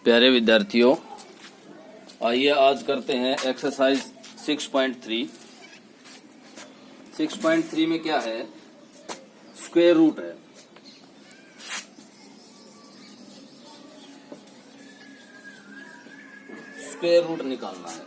प्यारे विद्यार्थियों, आइए आज करते हैं एक्सरसाइज 6.3। 6.3 में क्या है? स्क्वायर रूट है। स्क्वायर रूट निकालना है।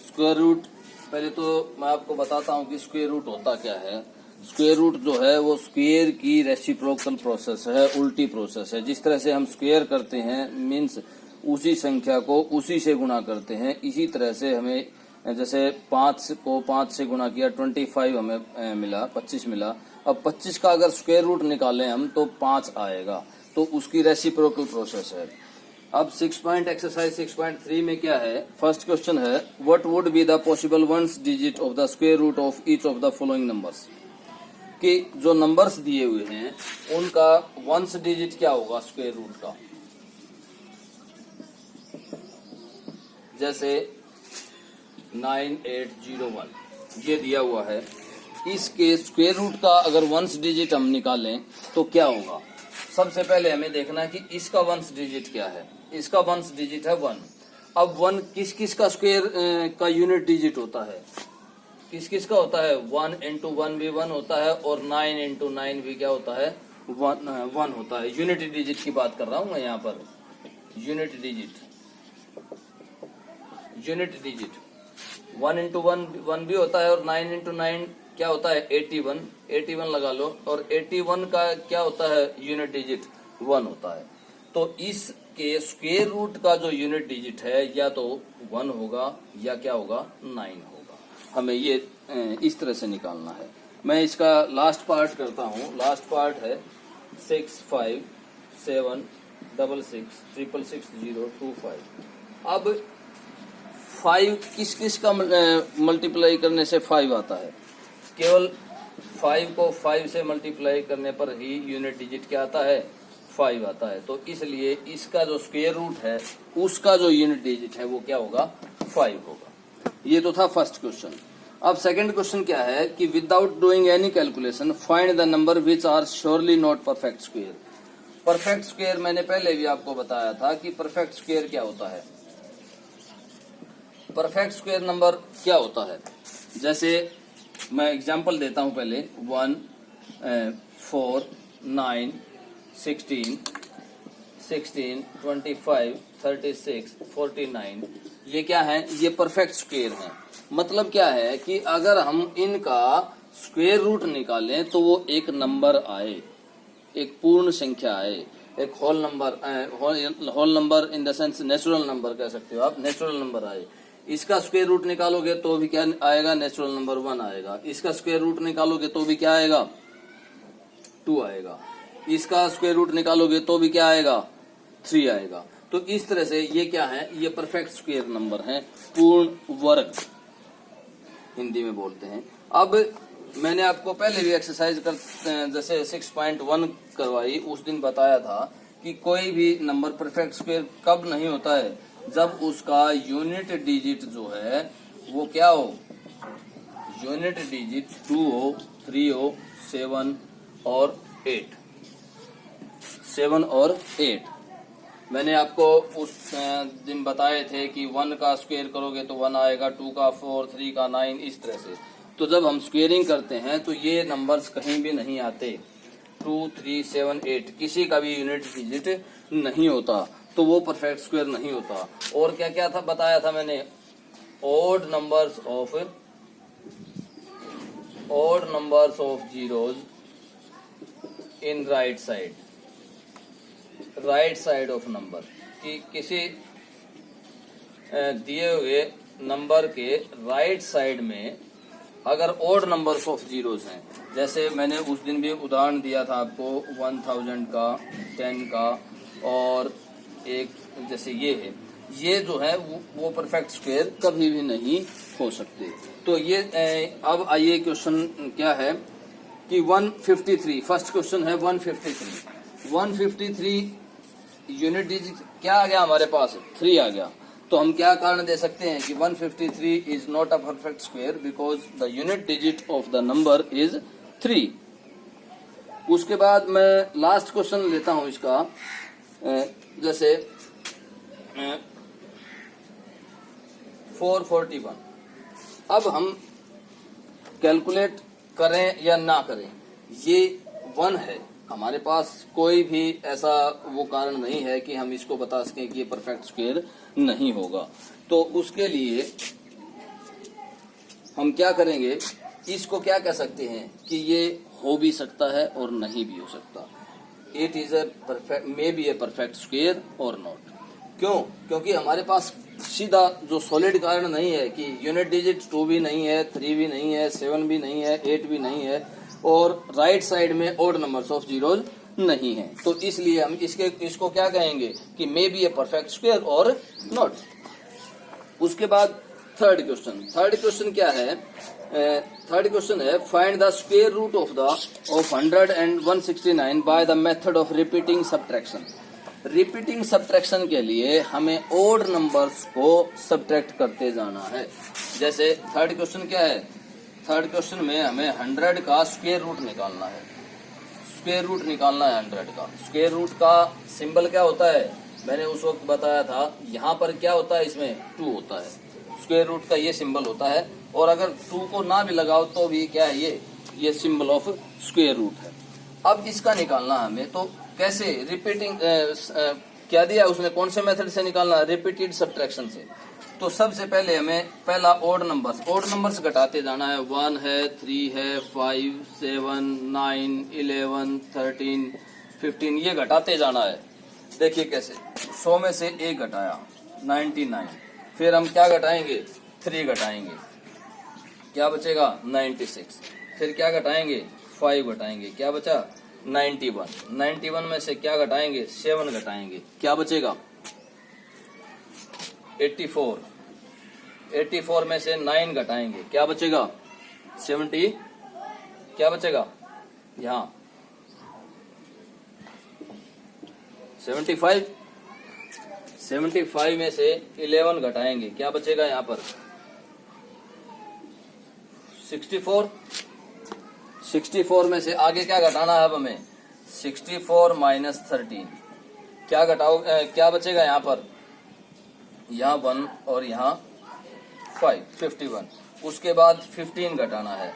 स्क्वायर रूट पहले तो मैं आपको बताता हूं कि स्क्वायर रूट होता क्या है। स्क्वायर रूट जो है वो स्क्वायर की रेसिप्रोकल प्रोसेस है, उल्टी प्रोसेस है। जिस तरह से हम स्क्वायर करते हैं मीन्स उसी संख्या को उसी से गुणा करते हैं, इसी तरह से हमें जैसे 5 को 5 से गुणा किया 25 हमें मिला, 25 मिला। अब 25 का अगर स्क्वायर रूट निकालें हम तो 5 आएगा, तो उसकी रेसिप्रोकल प्रोसेस है। अब एक्सरसाइज 6.3 में क्या है? फर्स्ट क्वेश्चन है, what would be the possible ones digit of the square root of each of the following numbers. कि जो नंबर्स दिए हुए हैं उनका वंस डिजिट क्या होगा स्क्वायर रूट का। जैसे 9801 ये दिया हुआ है, इसके स्क्वायर रूट का अगर वंस डिजिट हम निकालें तो क्या होगा। सबसे पहले हमें देखना है कि इसका वंस डिजिट क्या है। इसका वंस डिजिट है 1। अब 1 किस किस का स्क्वायर का यूनिट डिजिट होता है? किस किस का होता है? 1 into 1 भी 1 होता है और 9 into 9 भी क्या होता है? 1 होता है। यूनिट डिजिट की बात कर रहा हूं मैं यहाँ पर। यूनिट डिजिट 1 into 1 भी होता है और 9 into 9 क्या होता है? 81 लगा लो। और 81 का क्या होता है? यूनिट डिजिट 1 होता है। तो इसके स्क्वायर रूट का जो यूनिट डिजिट है या तो 1 होगा या क्या होगा? 9 होगा। हमें ये इस तरह से निकालना है। मैं इसका लास्ट पार्ट करता हूँ। लास्ट पार्ट है 6576666025। अब 5 किस किस का मल्टीप्लाई करने से 5 आता है? केवल 5 को 5 से मल्टीप्लाई करने पर ही यूनिट डिजिट क्या आता है? 5 आता है। तो इसलिए इसका जो स्क्वायर रूट है उसका जो यूनिट डिजिट है वो क्या होगा? 5 होगा। ये तो था फर्स्ट क्वेश्चन। अब सेकंड क्वेश्चन क्या है कि without doing any calculation find the number which are surely not perfect square. Perfect square मैंने पहले भी आपको बताया था कि परफेक्ट स्क्वायर क्या होता है। परफेक्ट स्क्वायर नंबर क्या होता है? जैसे मैं एग्जांपल देता हूं पहले। 1 4 9 16 25 36 49 ये क्या है? ये परफेक्ट स्क्वायर है। मतलब क्या है कि अगर हम इनका स्क्वायर रूट निकालें तो वो एक नंबर आए, एक पूर्ण संख्या आए, एक whole number in the sense natural number कह सकते हो आप, नेचुरल नंबर आए। इसका स्क्वायर रूट निकालोगे तो भी क्या आएगा? नेचुरल नंबर 1 आएगा। इसका स्क्वायर रूट निकालोगे तो भी क्या आएगा? 2 आएगा। इसका स्क्वायर रूट निकालोगे तो भी क्या आएगा? 3 आएगा। तो इस तरह से ये क्या है? ये परफेक्ट स्क्वायर नंबर है, पूर्ण वर्ग हिंदी में बोलते हैं। अब मैंने आपको पहले भी एक्सरसाइज जैसे 6.1 करवाई, उस दिन बताया था कि कोई भी नंबर परफेक्ट स्क्वायर कब नहीं होता है? जब उसका यूनिट डिजिट जो है वो क्या हो? यूनिट डिजिट 2 हो, 3 हो, 7 और 8। 7 और 8 मैंने आपको उस दिन बताए थे कि 1 का स्क्वायर करोगे तो 1 आएगा, 2 का 4, 3 का 9, इस तरह से। तो जब हम स्क्वेयरिंग करते हैं तो ये नंबर्स कहीं भी नहीं आते। 2, 3, 7, 8 किसी का भी यूनिट डिजिट नहीं होता, तो वो परफेक्ट स्क्वायर नहीं होता। और क्या क्या था बताया था मैंने? Odd numbers of zeros in right side of number. कि किसी दिए हुए नंबर के राइट साइड में अगर ओड नंबर्स ऑफ जीरोज हैं, जैसे मैंने उस दिन भी उदाहरण दिया था आपको 1000 का, 10 का और एक जैसे ये है, ये जो है वो परफेक्ट स्क्वायर कभी भी नहीं हो सकते। तो ये अब आइए क्वेश्चन क्या है कि 153। फर्स्ट क्वेश्चन है 153 यूनिट डिजिट क्या आ गया हमारे पास? 3 आ गया। तो हम क्या कारण दे सकते हैं कि 153 is not a perfect square because the unit digit of the number is 3। उसके बाद मैं लास्ट क्वेश्चन लेता हूं इसका। जैसे 441। अब हम कैलकुलेट करें या ना करें, ये 1 है, हमारे पास कोई भी ऐसा वो कारण नहीं है कि हम इसको बता सकें कि ये परफेक्ट स्क्वायर नहीं होगा। तो उसके लिए हम क्या करेंगे, इसको क्या कह सकते हैं कि ये हो भी सकता है और नहीं भी हो सकता। It is a perfect, may be a perfect square और नॉट। क्यों? क्योंकि हमारे पास सीधा जो सॉलिड कारण नहीं है कि यूनिट डिजिट 2 भी नहीं है, 3 भी नहीं है, 7 भी नहीं है, 8 भी नहीं है, और राइट साइड में ऑड नंबर्स ऑफ जीरोज नहीं है। तो इसलिए हम इसको क्या कहेंगे कि may be a perfect square और नॉट। उसके बाद थर्ड क्वेश्चन क्या है? थर्ड क्वेश्चन है find the square root of 100 and 169 by the method of repeating subtraction. Repeating subtraction के लिए हमें ओड नंबर्स को सब्ट्रैक्ट करते जाना है। जैसे थर्ड क्वेश्चन क्या है? थर्ड क्वेश्चन में हमें 100 का स्क्वायर रूट निकालना है। स्क्वायर रूट निकालना है 100 का। स्क्वायर रूट का सिंबल क्या होता है? मैंने उस वक्त बताया था, यहाँ पर क्या होता है, इसमें 2 होता है। स्क्वायर रूट का ये सिंबल होता है, और अगर 2 को ना भी लगाओ तो भी क्या है, ये सिंबल ऑफ स्क्वायर रूट है। अब इसका निकालना हमें, तो कैसे? रिपीटिंग क्या दिया उसने, कौन से मेथड से निकालना? रिपीटेड सब्ट्रैक्शन से। तो सबसे पहले हमें पहला ओड नंबर्स घटाते जाना है। 1 है, 3 है, 5, 7, 9, 11, 13, 15, ये घटाते जाना है। देखिए कैसे, 100 में से 1 घटाया 99, फिर हम क्या घटाएंगे? 3 घटाएंगे, क्या बचेगा? 96। फिर क्या घटाएंगे? 5 घटाएंगे, क्या बचा? 91। 91 में से क्या घटाएंगे? 7 घटाएंगे, क्या बचेगा? 84। 84 में से 9 घटाएंगे, क्या बचेगा? 70। क्या बचेगा यहाँ? 75। 75 में से 11 घटाएंगे, क्या बचेगा यहाँ पर? 64। 64 में से आगे क्या घटाना है अब हमें? 64 माइनस 13, क्या क्या बचेगा यहाँ पर? यहाँ 1 और यहाँ 5, 51। उसके बाद 15 घटाना है।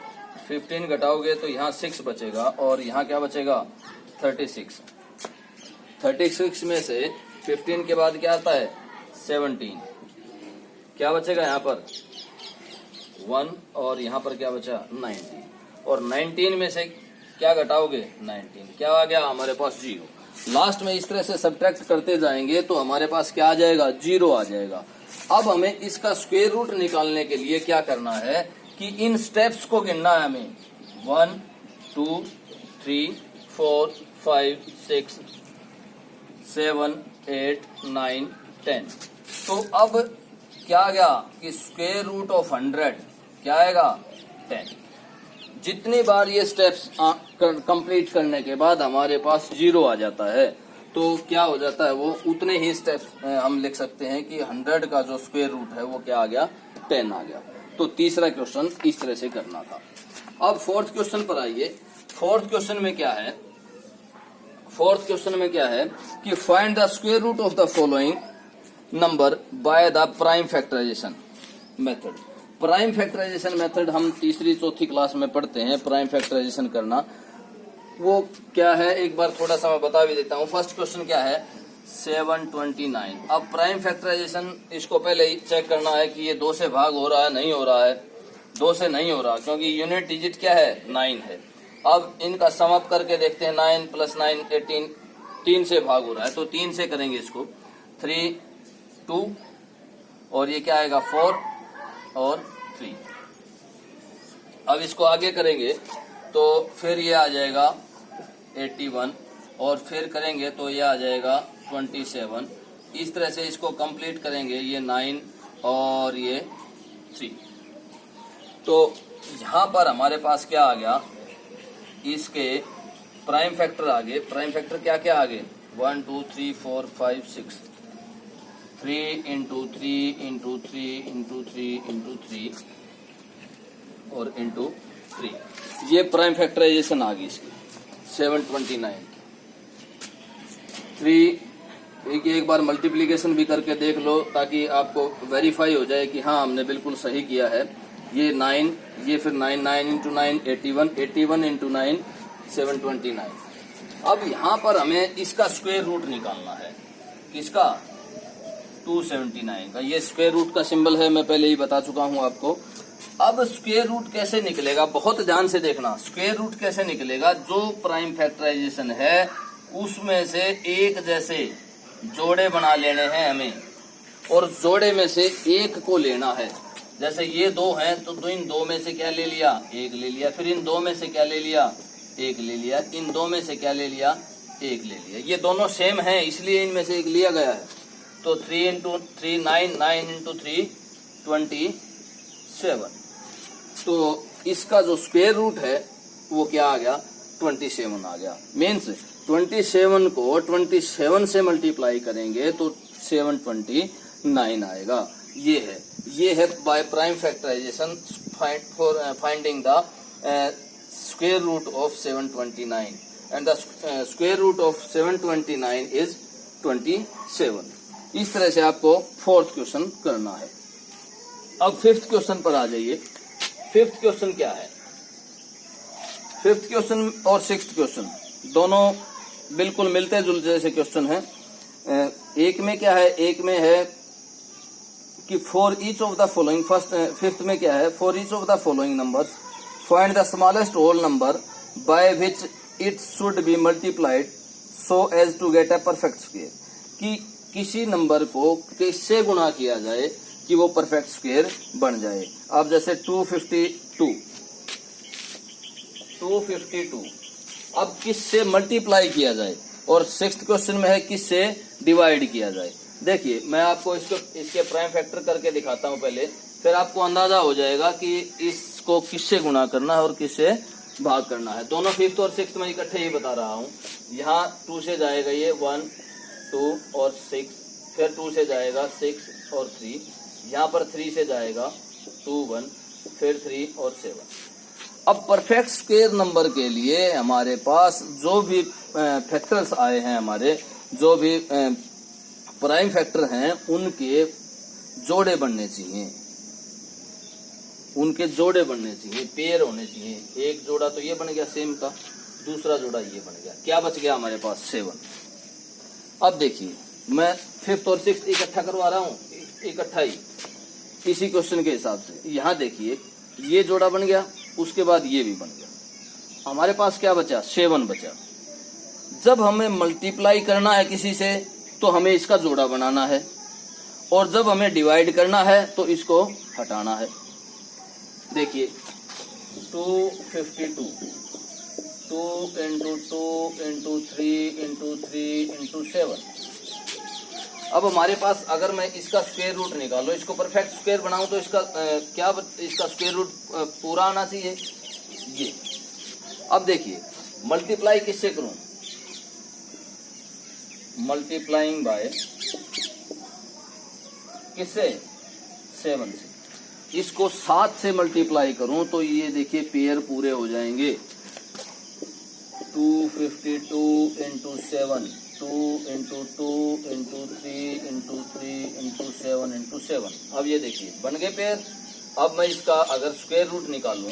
15 घटाओगे तो यहाँ 6 बचेगा, और यहाँ क्या बचेगा? 36। 36 में से 15 के बाद क्या आता है? 17, क्या बचेगा यहाँ पर? 1, और यहाँ पर क्या बचा? 19। और 19 में से क्या घटाओगे? 19, क्या आ गया हमारे पास? 0। लास्ट में इस तरह से सब्ट्रैक्ट करते जाएंगे तो हमारे पास क्या आ जाएगा? 0 आ जाएगा। अब हमें इसका स्क्वायर रूट निकालने के लिए क्या करना है कि इन स्टेप्स को गिनना है हमें। 1, 2, 3, 4, 5, 6, 7, 8, 9, 10। तो अब क्या आ गया कि स्क्वायर रूट ऑफ 100 क्या आएगा? 10। जितनी बार ये स्टेप्स कंप्लीट करने के बाद हमारे पास 0 आ जाता है, तो क्या हो जाता है, वो उतने ही स्टेप्स हम लिख सकते हैं कि 100 का जो स्क्वायर रूट है वो क्या आ गया? 10 आ गया। तो तीसरा क्वेश्चन इस तरह से करना था। अब फोर्थ क्वेश्चन पर आइए। फोर्थ क्वेश्चन में क्या है? फोर्थ क्वेश्चन में क्या है कि find the square root of the following number by the prime factorization method. Prime factorization method हम तीसरी चौथी क्लास में पढ़ते हैं। प्राइम फैक्टराइजेशन करना वो क्या है, एक बार थोड़ा सा मैं बता भी देता हूँ। फर्स्ट क्वेश्चन क्या है? 729। अब प्राइम फैक्टराइजेशन, इसको पहले ही चेक करना है कि ये 2 से भाग हो रहा है, नहीं हो रहा है। 2 से नहीं हो रहा क्योंकि यूनिट डिजिट क्या है? 9 है। अब इनका सम अप करके देखते हैं। 9 + 9 18, 3 से भाग हो रहा है तो 3 से करेंगे इसको। 3, 2, और ये क्या आएगा? 4 और 3। अब इसको आगे करेंगे तो फिर ये आ जाएगा 81, और फिर करेंगे तो ये आ जाएगा 27। इस तरह से इसको कंप्लीट करेंगे। ये 9 और ये 3। तो यहाँ पर हमारे पास क्या आ गया? इसके प्राइम फैक्टर आ गए। प्राइम फैक्टर क्या क्या आ गए? 1, 2, 3, 4, 5, 6। 3 × 3 × 3 × 3 × 3 और × 3। ये प्राइम फैक्टराइजेशन आ गई इसकी 729 की। 3 एक बार मल्टीप्लिकेशन भी करके देख लो ताकि आपको वेरीफाई हो जाए कि हाँ हमने बिल्कुल सही किया है। ये 9, ये फिर 9, 9 इंटू 9 81, 81 इंटू 9 729। अब यहाँ पर हमें इसका स्क्वायर रूट निकालना है। किसका? 279 का। ये स्क्वायर रूट का सिंबल है, मैं पहले ही बता चुका हूँ आपको। अब स्क्वायर रूट कैसे निकलेगा, बहुत ध्यान से देखना। स्क्वायर रूट कैसे निकलेगा, जो प्राइम फैक्टराइजेशन है उसमें से एक जैसे जोड़े बना लेने हैं हमें, और जोड़े में से एक को लेना है। जैसे ये दो हैं तो इन दो में से क्या ले लिया? एक ले लिया। फिर इन दो में से क्या ले लिया? एक ले लिया। इन दो में से क्या ले लिया? एक ले लिया। ये दोनों सेम हैं इसलिए इनमें से एक लिया गया है। तो 3 इंटू 3 9, 9 इंटू 3 27। तो इसका जो स्क्वायर रूट है वो क्या आ गया? 27 आ गया। मीन्स 27 को 27 से मल्टीप्लाई करेंगे तो 729 आएगा। ये है by prime factorization for finding the square root of 729 and the square root of 729 is 27। इस तरह से आपको फोर्थ क्वेश्चन करना है। अब फिफ्थ क्वेश्चन पर आ जाइए। फिफ्थ क्वेश्चन क्या है? फिफ्थ क्वेश्चन और सिक्स्थ क्वेश्चन दोनों बिल्कुल मिलते जुलते से क्वेश्चन है। एक में क्या है? एक में है कि for each of the following, fifth में क्या है? For each of the following numbers find the smallest whole number by which it should be multiplied so as to get a perfect square. कि किसी नंबर को किससे गुणा किया जाए कि वो परफेक्ट स्क्वायर बन जाए। अब जैसे 252 अब किससे मल्टीप्लाई किया जाए, और सिक्स्थ क्वेश्चन में है किससे डिवाइड किया जाए। देखिए मैं आपको इसके प्राइम फैक्टर करके दिखाता हूं पहले, फिर आपको अंदाजा हो जाएगा कि इसको किससे गुणा करना है और किससे भाग करना है। दोनों फिफ्थ और सिक्स्थ में इकट्ठे ही बता रहा हूं। यहाँ 2 से जाएगा ये 1 2 और 6, फिर 2 से जाएगा 6 और 3, यहाँ पर 3 से जाएगा 2 1, फिर 3 और 7। अब परफेक्ट स्क्वायर नंबर के लिए हमारे पास जो भी फैक्टर्स आए हैं, हमारे जो भी प्राइम फैक्टर हैं उनके जोड़े बनने चाहिए, उनके जोड़े बनने चाहिए, पेयर होने चाहिए। एक जोड़ा तो ये बन गया सेम का, दूसरा जोड़ा ये बन गया। क्या बच गया हमारे पास? 7। अब देखिए मैं फिफ्थ और सिक्स्थ इकट्ठा करवा रहा हूँ, इकट्ठा ही इसी क्वेश्चन के हिसाब से। यहाँ देखिए ये जोड़ा बन गया, उसके बाद ये भी बन गया। हमारे पास क्या बचा? 7 बचा। जब हमें मल्टीप्लाई करना है किसी से तो हमें इसका जोड़ा बनाना है, और जब हमें डिवाइड करना है तो इसको हटाना है। देखिए 252 2 इंटू 2 इंटू 3 इंटू 3 इंटू 7। अब हमारे पास अगर मैं इसका स्क्वायर रूट निकालो, इसको परफेक्ट स्क्वायर बनाऊं तो इसका इसका स्क्वायर रूट पूरा आना चाहिए ये। अब देखिए मल्टीप्लाई किससे करूं? मल्टीप्लाइंग बाय किससे? 7 से। इसको 7 से मल्टीप्लाई करूं तो ये देखिए पेयर पूरे हो जाएंगे। 252 into 7, 2 into 2 into 3 into 3 into 7 into 7। अब ये देखिए बन गए पेयर। अब मैं इसका अगर स्क्वायर रूट निकालूं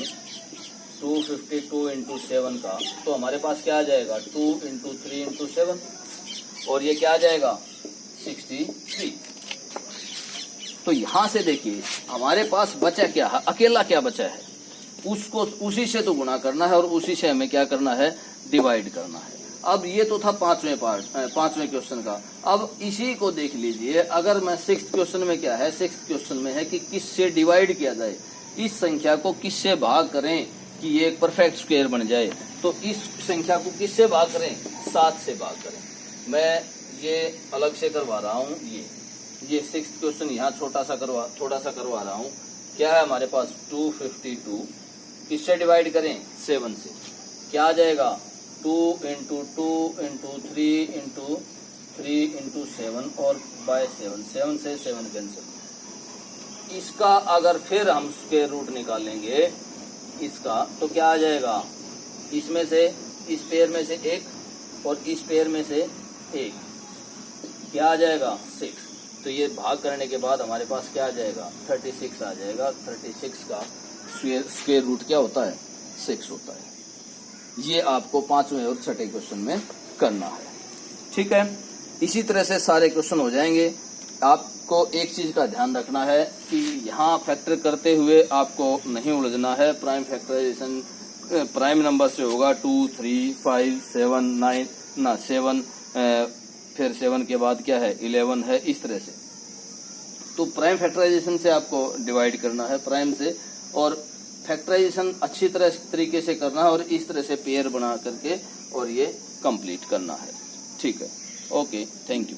252 इंटू 7 का, तो हमारे पास क्या आ जाएगा? 2 इंटू 3 इंटू 7, और ये क्या आ जाएगा? 63। तो यहां से देखिए हमारे पास बचा क्या है? अकेला क्या बचा है? उसको उसी से तो गुणा करना है और उसी से हमें क्या करना है? डिवाइड करना है। अब ये तो था पांचवें क्वेश्चन का। अब इसी को देख लीजिए, अगर मैं सिक्स्थ क्वेश्चन में क्या है? सिक्स्थ क्वेश्चन में है कि किससे डिवाइड किया जाए, इस संख्या को किससे भाग करें कि ये एक परफेक्ट स्क्वायर बन जाए। तो इस संख्या को किससे भाग करें? 7 से भाग करें। मैं ये अलग से करवा रहा हूँ। ये सिक्स्थ क्वेश्चन यहाँ थोड़ा सा करवा रहा हूँ। क्या है हमारे पास? 252 किससे डिवाइड करें? 7 से। क्या आ जाएगा? 2 इंटू 2 इंटू 3 इंटू 3 इंटू 7 और बाय 7 से 7 कैंसिल। इसका अगर फिर हम स्क्वायर रूट निकालेंगे इसका, तो क्या आ जाएगा? इसमें से इस पेयर में से 1 और इस पेयर में से 1। क्या आ जाएगा 6। तो ये भाग करने के बाद हमारे पास क्या आ जाएगा 36 आ जाएगा। 36 का स्क्वायर रूट क्या होता है 6 होता है। ये आपको 5वें और 6ठे क्वेश्चन में करना है। ठीक है, इसी तरह से सारे क्वेश्चन हो जाएंगे। आपको एक चीज का ध्यान रखना है कि यहाँ फैक्टर करते हुए आपको नहीं उलझना है। प्राइम फैक्टराइजेशन प्राइम नंबर से होगा 2, 3, 5, 7, 9 ना 7 फिर 7 के बाद क्या है 11 है, इस तरह से। तो प्राइम फैक्टराइजेशन से आपको डिवाइड करना है प्राइम से, और फैक्टराइजेशन अच्छी तरीके से करना है और इस तरह से पेयर बना करके और ये कंप्लीट करना है। ठीक है, ओके, थैंक यू।